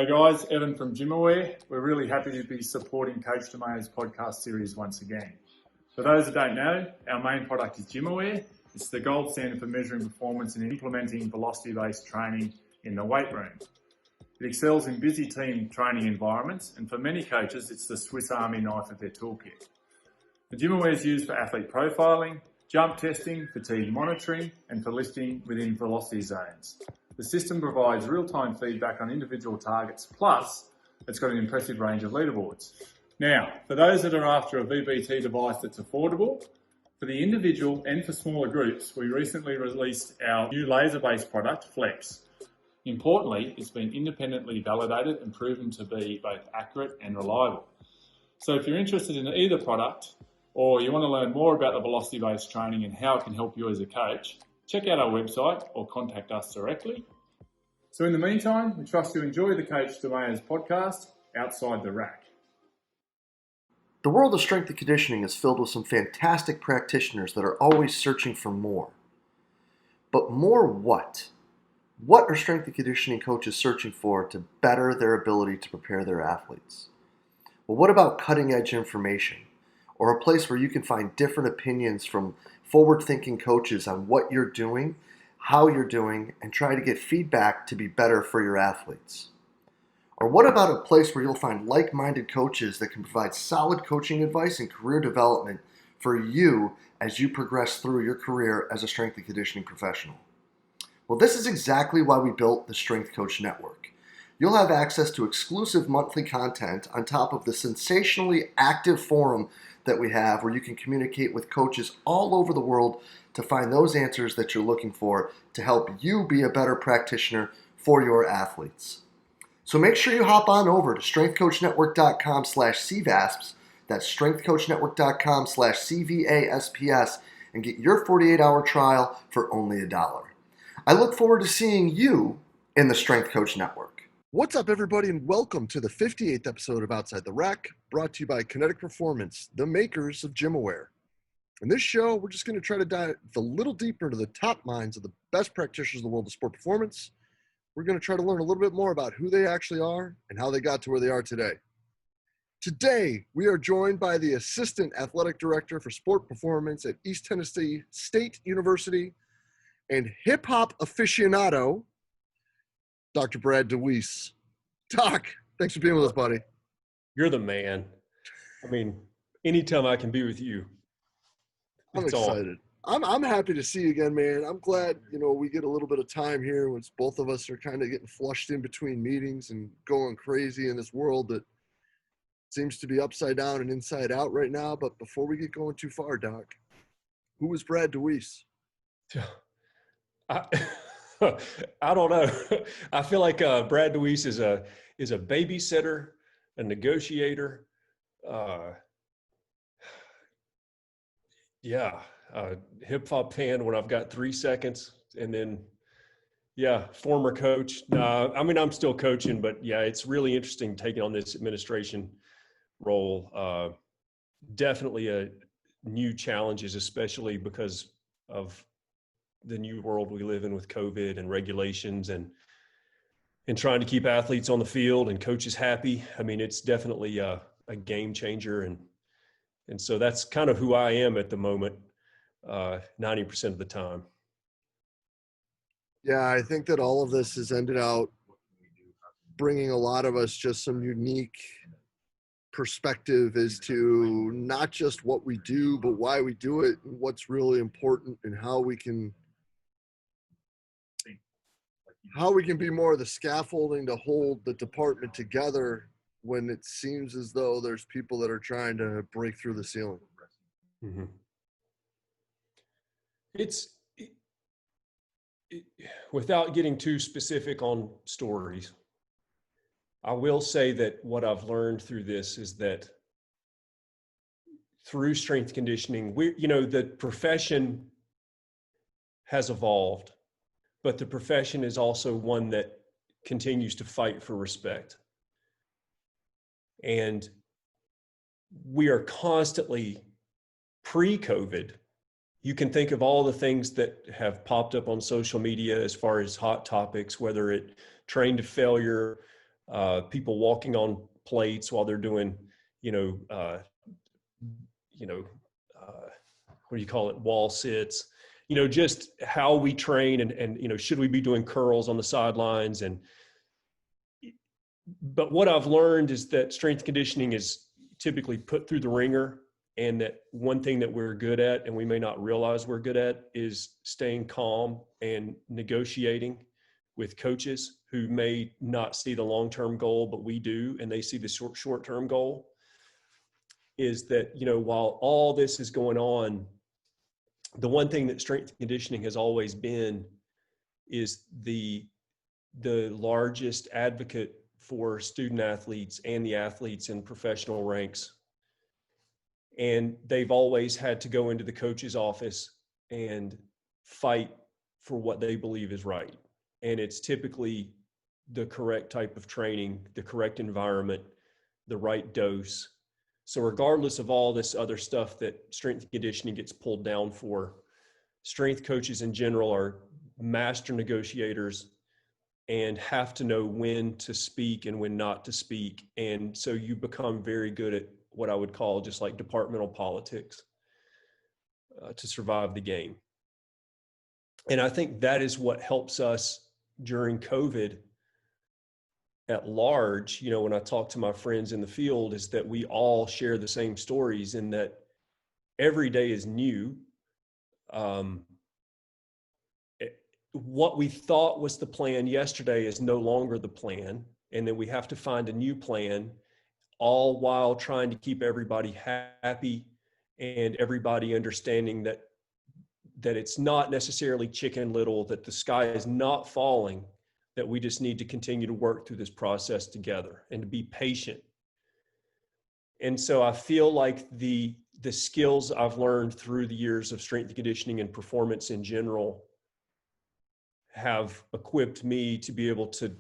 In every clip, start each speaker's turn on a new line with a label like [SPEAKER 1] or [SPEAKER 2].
[SPEAKER 1] guys, Evan from Gymaware. We're really happy to be supporting Coach DeMayo's podcast series once again. For those that don't know, our main product is Gymaware. It's the gold standard for measuring performance and implementing velocity-based training in the weight room. It excels in busy team training environments, and for many coaches, it's the Swiss Army knife of their toolkit. The Gymaware is used for athlete profiling, jump testing, fatigue monitoring, and for lifting within velocity zones. The system provides real-time feedback on individual targets, plus it's got an impressive range of leaderboards. Now, for those that are after a VBT device that's affordable, for the individual and for smaller groups, we recently released our new laser-based product, Flex. Importantly, it's been independently validated and proven to be both accurate and reliable. So if you're interested in either product, or you want to learn more about the velocity-based training and how it can help you as a coach, check out our website or contact us directly. So in the meantime, we trust you enjoy the Coach DeMayo's podcast, Outside the Rack.
[SPEAKER 2] The world of strength and conditioning is filled with some fantastic practitioners that are always searching for more. But more what? What are strength and conditioning coaches searching for to better their ability to prepare their athletes? Well, what about cutting-edge information? Or a place where you can find different opinions from forward-thinking coaches on what you're doing, how you're doing, and try to get feedback to be better for your athletes? Or what about a place where you'll find like-minded coaches that can provide solid coaching advice and career development for you as you progress through your career as a strength and conditioning professional? Well, this is exactly why we built the Strength Coach Network. You'll have access to exclusive monthly content on top of the sensationally active forum that we have where you can communicate with coaches all over the world to find those answers that you're looking for to help you be a better practitioner for your athletes. So make sure you hop on over to strengthcoachnetwork.com/CVASPS, that's strengthcoachnetwork.com/CVASPS, and get your 48-hour trial for only $1. I look forward to seeing you in the Strength Coach Network. What's up, everybody, and welcome to the 58th episode of Outside the Rack, brought to you by Kinetic Performance, the makers of Gymaware. In this show, we're just going to try to dive a little deeper into the top minds of the best practitioners in the world of sport performance. We're going to try to learn a little bit more about who they actually are and how they got to where they are today. Today, we are joined by the Assistant Athletic Director for Sport Performance at East Tennessee State University and hip-hop aficionado, Dr. Brad Dewise. Doc, thanks for being with us, buddy.
[SPEAKER 3] You're the man. I mean, anytime I can be with you.
[SPEAKER 2] I'm excited. I'm happy to see you again, man. I'm glad, we get a little bit of time here when both of us are kind of getting flushed in between meetings and going crazy in this world that seems to be upside down and inside out right now. But before we get going too far, Doc, who was Brad Dewise?
[SPEAKER 3] I don't know. I feel like Brad Dewise is a babysitter, a negotiator, a hip hop fan when I've got 3 seconds, and then former coach. I'm still coaching, but it's really interesting taking on this administration role. Definitely a new challenges, especially because of the new world we live in with COVID and regulations and trying to keep athletes on the field and coaches happy. I mean, it's definitely a game changer. And so that's kind of who I am at the moment, 90% of the time.
[SPEAKER 2] Yeah, I think that all of this has ended out bringing a lot of us just some unique perspective as to not just what we do, but why we do it and what's really important and how we can be more of the scaffolding to hold the department together when it seems as though there's people that are trying to break through the ceiling.
[SPEAKER 3] Mm-hmm. Without getting too specific on stories, I will say that what I've learned through this is that through strength conditioning, the profession has evolved, but the profession is also one that continues to fight for respect. And we are constantly pre-COVID. You can think of all the things that have popped up on social media as far as hot topics, whether it train to failure, people walking on plates while they're doing, what do you call it? Wall sits, just how we train and should we be doing curls on the sidelines? But what I've learned is that strength conditioning is typically put through the ringer, and that one thing that we're good at, and we may not realize we're good at, is staying calm and negotiating with coaches who may not see the long-term goal, but we do, and they see the short-term goal. Is that, while all this is going on, the one thing that strength conditioning has always been is the largest advocate for student athletes and the athletes in professional ranks. And they've always had to go into the coach's office and fight for what they believe is right. And it's typically the correct type of training, the correct environment, the right dose. So regardless of all this other stuff that strength and conditioning gets pulled down for, strength coaches in general are master negotiators and have to know when to speak and when not to speak. And so you become very good at what I would call just like departmental politics to survive the game. And I think that is what helps us during COVID at large. When I talk to my friends in the field, is that we all share the same stories, and that every day is new. What we thought was the plan yesterday is no longer the plan. And then we have to find a new plan, all while trying to keep everybody happy and everybody understanding that it's not necessarily Chicken Little, that the sky is not falling, that we just need to continue to work through this process together and to be patient. And so I feel like the skills I've learned through the years of strength and conditioning and performance in general have equipped me to be able to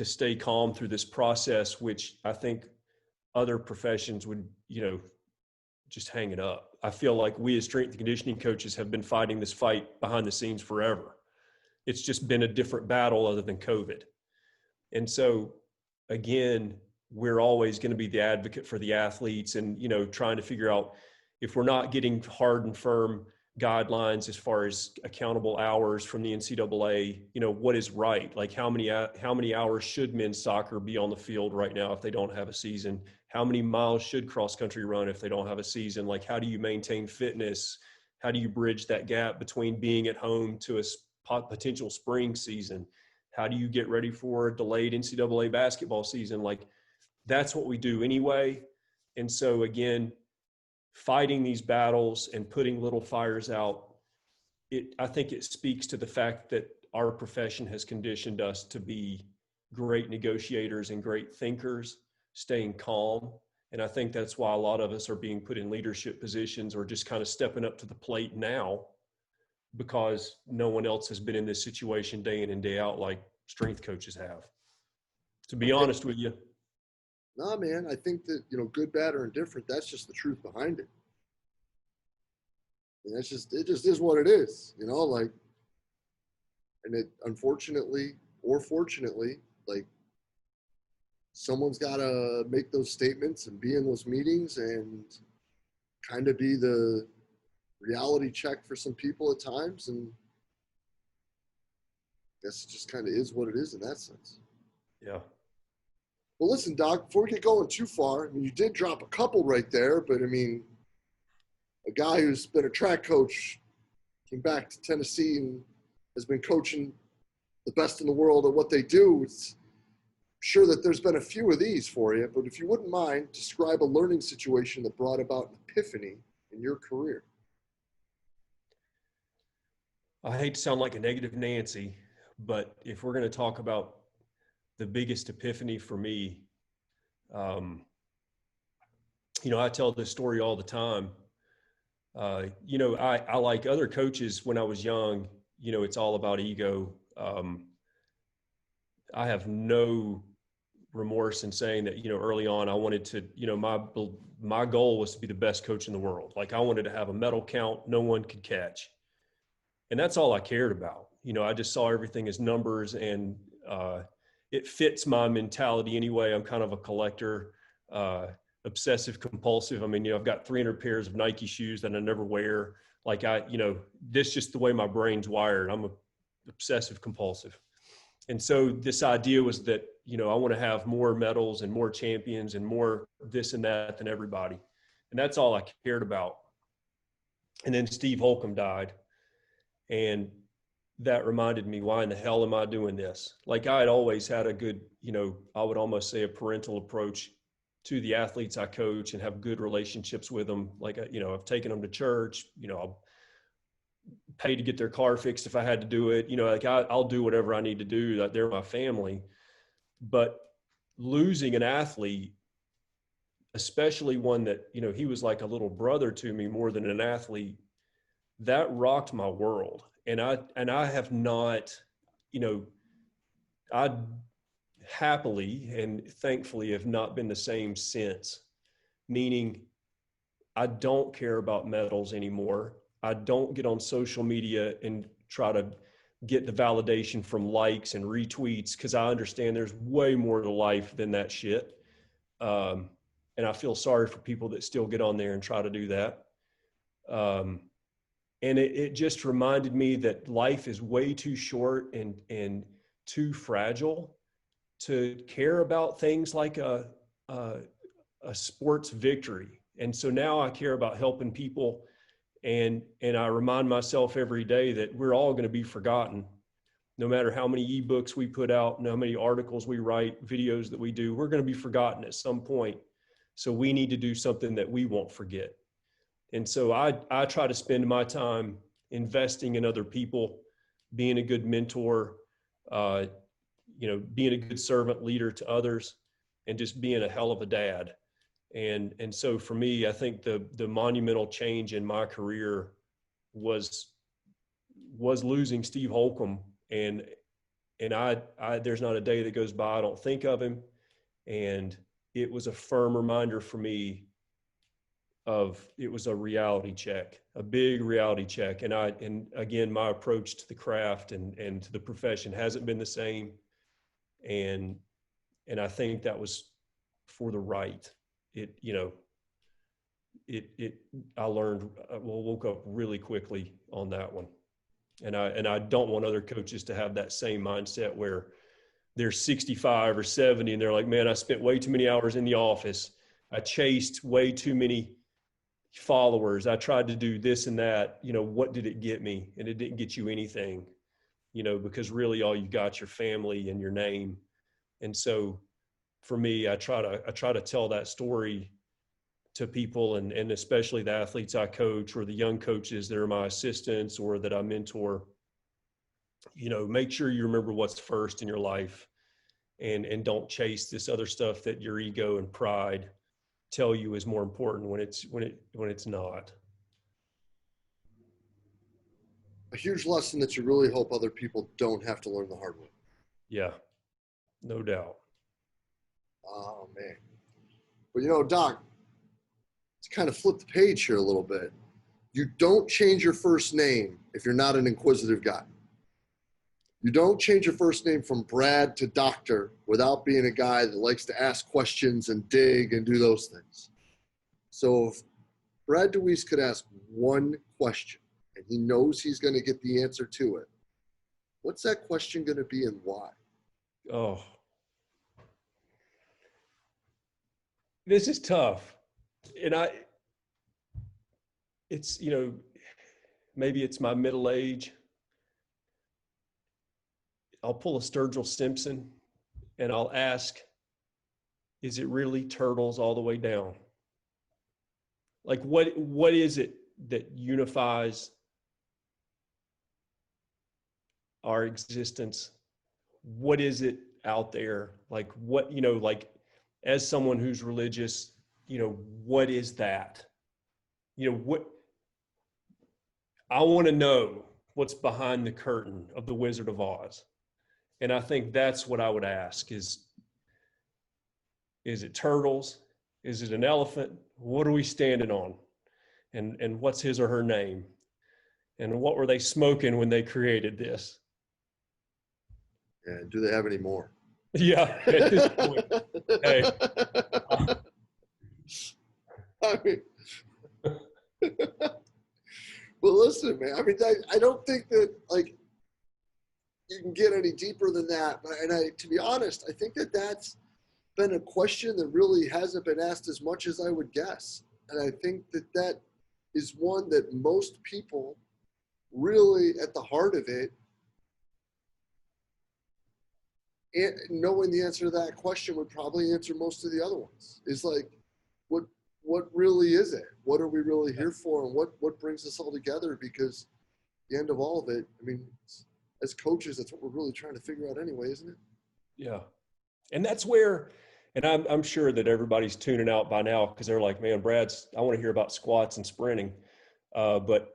[SPEAKER 3] stay calm through this process, which I think other professions would, just hang it up. I feel like we as strength and conditioning coaches have been fighting this fight behind the scenes forever. It's just been a different battle other than COVID. And so again, we're always going to be the advocate for the athletes and, trying to figure out if we're not getting hard and firm guidelines as far as accountable hours from the NCAA, what is right? Like how many hours should men's soccer be on the field right now if they don't have a season? How many miles should cross country run if they don't have a season? Like, how do you maintain fitness? How do you bridge that gap between being at home to a potential spring season? How do you get ready for a delayed NCAA basketball season? Like, that's what we do anyway. And so again, fighting these battles and putting little fires out, I think it speaks to the fact that our profession has conditioned us to be great negotiators and great thinkers, staying calm. And I think that's why a lot of us are being put in leadership positions or just kind of stepping up to the plate now, because no one else has been in this situation day in and day out like strength coaches have. To be honest with you.
[SPEAKER 2] Nah, man, I think that, good, bad, or indifferent, that's just the truth behind it. And it just is what it is, and it, unfortunately or fortunately, someone's got to make those statements and be in those meetings and kind of be the reality check for some people at times. And I guess it just kind of is what it is in that sense.
[SPEAKER 3] Yeah.
[SPEAKER 2] Well, listen, Doc, before we get going too far, you did drop a couple right there, but a guy who's been a track coach, came back to Tennessee and has been coaching the best in the world at what they do. It's sure that there's been a few of these for you, but if you wouldn't mind, describe a learning situation that brought about an epiphany in your career.
[SPEAKER 3] I hate to sound like a negative Nancy, but if we're going to talk about the biggest epiphany for me, I tell this story all the time. I like other coaches when I was young, it's all about ego. I have no remorse in saying that, early on I wanted to, my goal was to be the best coach in the world. Like I wanted to have a medal count no one could catch. And that's all I cared about. I just saw everything as numbers. And it fits my mentality anyway. I'm kind of a collector, obsessive compulsive. I mean, I've got 300 pairs of Nike shoes that I never wear. Like this is just the way my brain's wired. I'm a obsessive compulsive. And so this idea was that, I want to have more medals and more champions and more this and that than everybody. And that's all I cared about. And then Steve Holcomb died. And that reminded me, why in the hell am I doing this? Like, I had always had a good, I would almost say a parental approach to the athletes I coach and have good relationships with them. Like, I've taken them to church, I'll pay to get their car fixed if I had to do it. I'll do whatever I need to do. That they're my family. But losing an athlete, especially one that, he was like a little brother to me more than an athlete, that rocked my world. And I have not, I happily and thankfully have not been the same since. Meaning, I don't care about medals anymore. I don't get on social media and try to get the validation from likes and retweets, because I understand there's way more to life than that shit. And I feel sorry for people that still get on there and try to do that. And it just reminded me that life is way too short and too fragile to care about things like a sports victory. And so now I care about helping people. And I remind myself every day that we're all going to be forgotten. No matter how many ebooks we put out, no many articles we write, videos that we do, we're going to be forgotten at some point. So we need to do something that we won't forget. And so I try to spend my time investing in other people, being a good mentor, being a good servant leader to others, and just being a hell of a dad. And so for me, I think the monumental change in my career was losing Steve Holcomb. And I there's not a day that goes by I don't think of him. And it was a firm reminder for me it was a reality check, a big reality check. And again, my approach to the craft and to the profession hasn't been the same. And I think that was for the right. I learned, woke up really quickly on that one. And I don't want other coaches to have that same mindset where they're 65 or 70 and they're like, man, I spent way too many hours in the office. I chased way too many followers. I tried to do this and that. What did it get me? And it didn't get you anything, because really all you got your family and your name. And so for me, I try to tell that story to people, and especially the athletes I coach or the young coaches that are my assistants or that I mentor. Make sure you remember what's first in your life, and don't chase this other stuff that your ego and pride tell you is more important when it's not.
[SPEAKER 2] A huge lesson that you really hope other people don't have to learn the hard way.
[SPEAKER 3] Yeah, no doubt.
[SPEAKER 2] Oh man. But Doc, to kind of flip the page here a little bit, you don't change your first name if you're not an inquisitive guy. You don't change your first name from Brad to Doctor without being a guy that likes to ask questions and dig and do those things. So if Brad Dewise could ask one question and he knows he's going to get the answer to it, what's that question going to be and why?
[SPEAKER 3] Oh, this is tough. And it's, maybe it's my middle age. I'll pull a Sturgill Simpson and I'll ask, is it really turtles all the way down? Like, what is it that unifies our existence? What is it out there? Like, what, like, as someone who's religious, what is that? What I want to know what's behind the curtain of the Wizard of Oz. And I think that's what I would ask is it turtles? Is it an elephant? What are we standing on? And what's his or her name? And what were they smoking when they created this?
[SPEAKER 2] And do they have any more?
[SPEAKER 3] Yeah, at this point, hey.
[SPEAKER 2] I mean, well, listen, man. I mean, I don't think that like you can get any deeper than that. And to be honest, I think that that's been a question that really hasn't been asked as much as I would guess. And I think that that is one that most people really at the heart of it, and knowing the answer to that question would probably answer most of the other ones. Is like, what really is it? What are we really here for? And what brings us all together? Because the end of all of it, I mean, as coaches, that's what we're really trying to figure out anyway, isn't it?
[SPEAKER 3] Yeah. And that's where, and I'm sure that everybody's tuning out by now because they're like, man, I want to hear about squats and sprinting. But,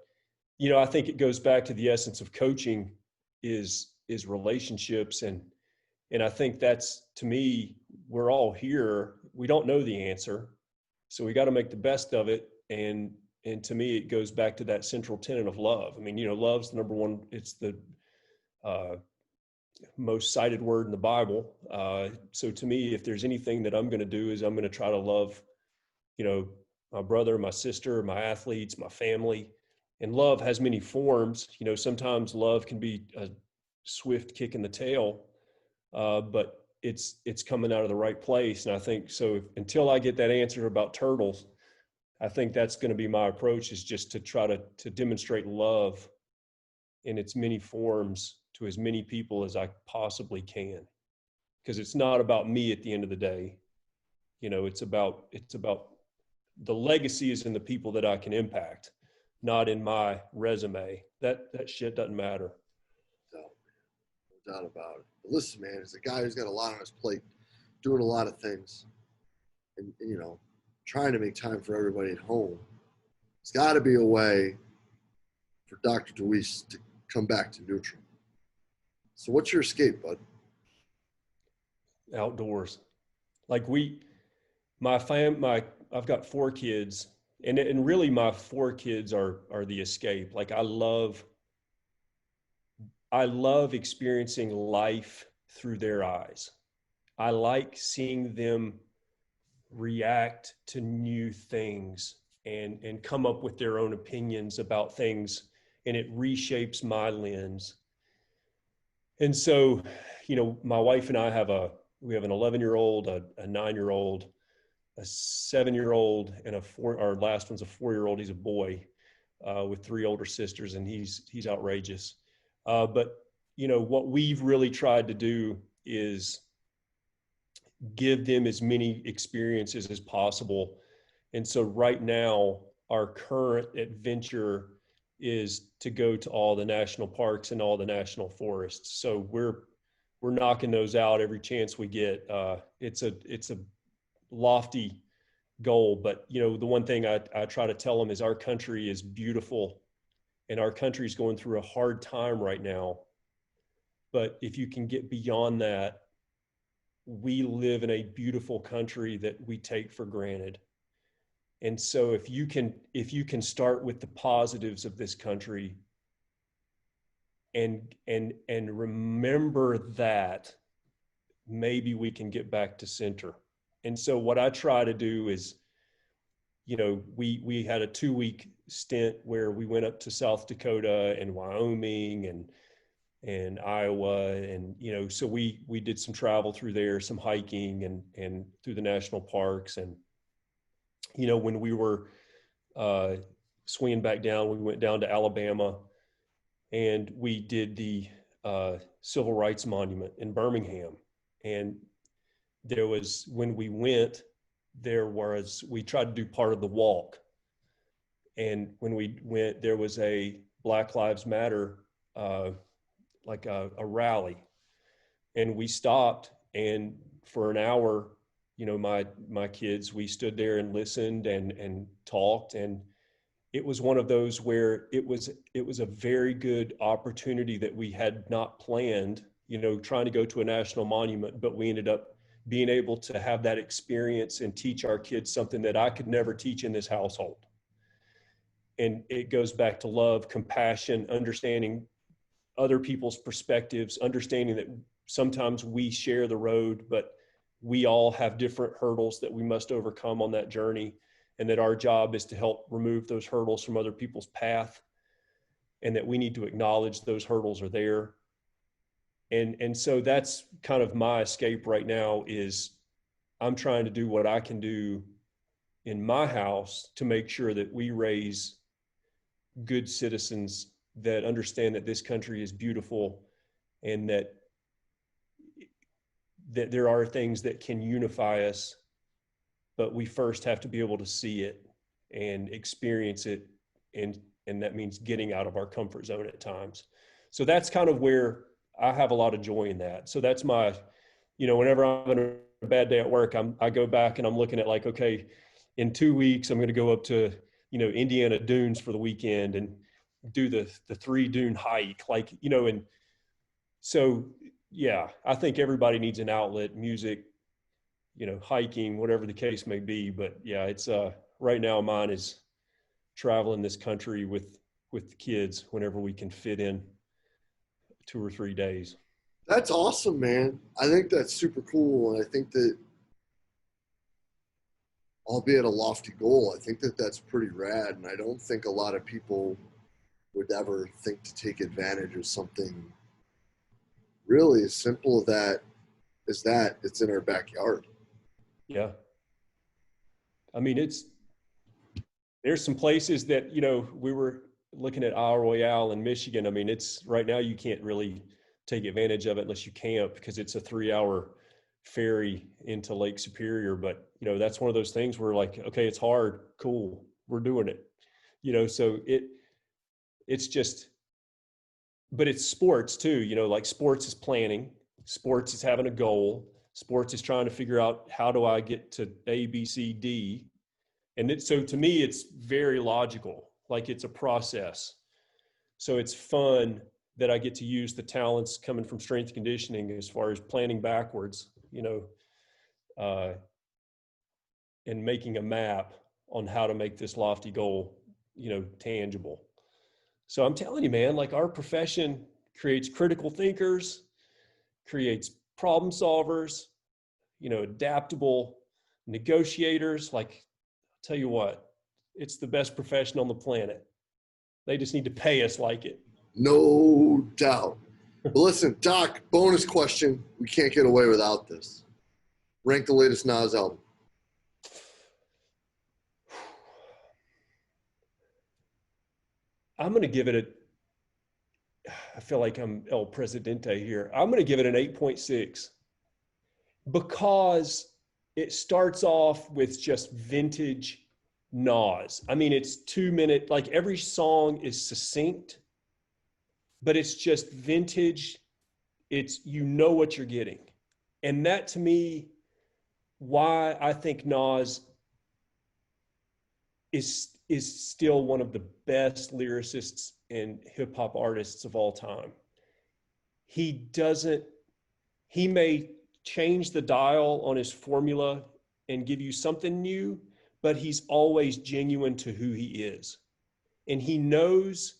[SPEAKER 3] you know, I think it goes back to the essence of coaching is relationships. And I think that's, to me, we're all here. We don't know the answer. So we got to make the best of it. And to me, it goes back to that central tenet of love. I mean, you know, love's the number one, it's the most cited word in the Bible. So to me, if there's anything that I'm going to do is I'm going to try to love, you know, my brother, my sister, my athletes, my family. And love has many forms. You know, sometimes love can be a swift kick in the tail, but it's coming out of the right place. And I think so until I get that answer about turtles, I think that's going to be my approach, is just to try to demonstrate love in its many forms to as many people as I possibly can. Because it's not about me at the end of the day. You know, it's about the legacy is in the people that I can impact, not in my resume. That shit doesn't matter.
[SPEAKER 2] No doubt about it. But listen, man, as a guy who's got a lot on his plate, doing a lot of things, and you know, trying to make time for everybody at home, there's got to be a way for Dr. DeWeese to come back to neutral. So what's your escape, bud?
[SPEAKER 3] Outdoors. Like I've got 4 kids, and really my 4 kids are the escape. Like I love experiencing life through their eyes. I like seeing them react to new things and come up with their own opinions about things, and it reshapes my lens. And so, you know, my wife and I we have an 11-year-old, a 9-year-old, a 7-year-old, and our last one's a 4-year-old. He's a boy with 3 older sisters, and he's outrageous. But you know, what we've really tried to do is give them as many experiences as possible. And so right now, our current adventure is to go to all the national parks and all the national forests. So we're knocking those out every chance we get. It's a lofty goal, but you know, the one thing I try to tell them is our country is beautiful, and our country is going through a hard time right now. But if you can get beyond that, we live in a beautiful country that we take for granted. And so if you can start with the positives of this country and remember that, maybe we can get back to center. And so what I try to do is, you know, we had a 2-week stint where we went up to South Dakota and Wyoming and Iowa, and you know, so we did some travel through there, some hiking and through the national parks. And you know, when we were swinging back down, we went down to Alabama, and we did the Civil Rights Monument in Birmingham. And there was, when we went, we tried to do part of the walk. And when we went, there was a Black Lives Matter, like a rally. And we stopped, and for an hour, you know, my kids, we stood there and listened and talked. And it was one of those where it was a very good opportunity that we had not planned, you know, trying to go to a national monument, but we ended up being able to have that experience and teach our kids something that I could never teach in this household. And it goes back to love, compassion, understanding other people's perspectives, understanding that sometimes we share the road, but we all have different hurdles that we must overcome on that journey, and that our job is to help remove those hurdles from other people's path, and that we need to acknowledge those hurdles are there. And so that's kind of my escape right now, is I'm trying to do what I can do in my house to make sure that we raise good citizens that understand that this country is beautiful, and that there are things that can unify us, but we first have to be able to see it and experience it. And that means getting out of our comfort zone at times. So that's kind of where I have a lot of joy in that. So that's my, whenever I'm having a bad day at work, I go back and I'm looking at like, okay, in 2 weeks, I'm going to go up to, Indiana Dunes for the weekend and do the 3 dune hike, and so, yeah, I think everybody needs an outlet, music, hiking, whatever the case may be. But yeah, it's right now mine is traveling this country with the kids whenever we can fit in 2 or 3 days.
[SPEAKER 2] That's awesome, man. I think that's super cool. And I think that, albeit a lofty goal, I think that that's pretty rad. And I don't think a lot of people would ever think to take advantage of something really as simple as that it's in our backyard.
[SPEAKER 3] Yeah. I mean, there's some places that, we were looking at Isle Royale in Michigan. I mean, it's right now you can't really take advantage of it unless you camp, because it's a 3-hour ferry into Lake Superior. But, that's one of those things where like, okay, it's hard, cool, we're doing it, so it's just, but it's sports too, like sports is planning, sports is having a goal, sports is trying to figure out how do I get to A, B, C, D. And so to me, it's very logical, like it's a process. So it's fun that I get to use the talents coming from strength conditioning as far as planning backwards, and making a map on how to make this lofty goal, tangible. So I'm telling you, man, like our profession creates critical thinkers, creates problem solvers, adaptable negotiators. Like, I'll tell you what, it's the best profession on the planet. They just need to pay us like it.
[SPEAKER 2] No doubt. But listen, Doc, bonus question. We can't get away without this. Rank the latest Nas album.
[SPEAKER 3] I'm going to give it I feel like I'm El Presidente here. I'm going to give it an 8.6 because it starts off with just vintage Nas. I mean, it's 2 minute, like every song is succinct, but it's just vintage. It's, what you're getting. And that to me, why I think Nas is still one of the best lyricists and hip hop artists of all time. He may change the dial on his formula and give you something new, but he's always genuine to who he is. And he knows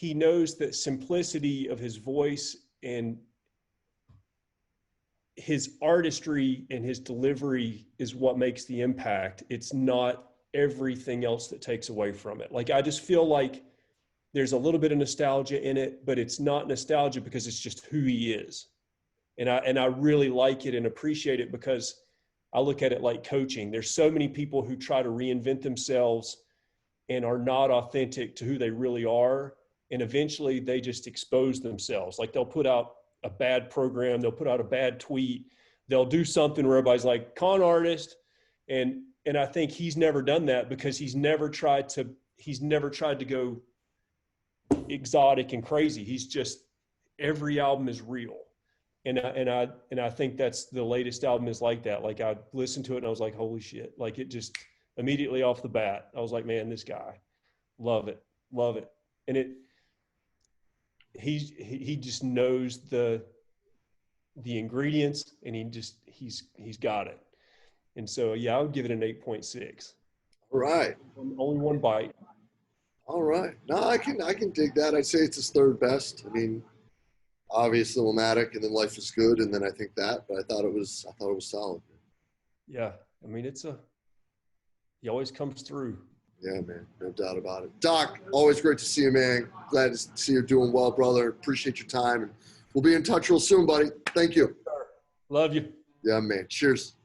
[SPEAKER 3] that simplicity of his voice and his artistry and his delivery is what makes the impact. It's not everything else that takes away from it. Like, I just feel like there's a little bit of nostalgia in it, but it's not nostalgia because it's just who he is. And I really like it and appreciate it because I look at it like coaching. There's so many people who try to reinvent themselves and are not authentic to who they really are. And eventually they just expose themselves. Like, they'll put out a bad program, they'll put out a bad tweet, they'll do something where everybody's like, con artist. And I think he's never done that because he's never tried to go exotic and crazy. He's just, every album is real. And I think that's the latest album is like that. Like, I listened to it and I was like, holy shit. Like, it just immediately off the bat, I was like, man, this guy, love it. And he just knows the ingredients, and he's got it. And so, yeah, I would give it an 8.6.
[SPEAKER 2] All right.
[SPEAKER 3] Only one bite.
[SPEAKER 2] All right. No, I can dig that. I'd say it's his third best. I mean, obviously Illmatic, and then Life is Good, and then I think that. But I thought it was solid.
[SPEAKER 3] Yeah, I mean, he always comes through.
[SPEAKER 2] Yeah, man, no doubt about it. Doc, always great to see you, man. Glad to see you're doing well, brother. Appreciate your time, and we'll be in touch real soon, buddy. Thank you.
[SPEAKER 3] Love you.
[SPEAKER 2] Yeah, man. Cheers.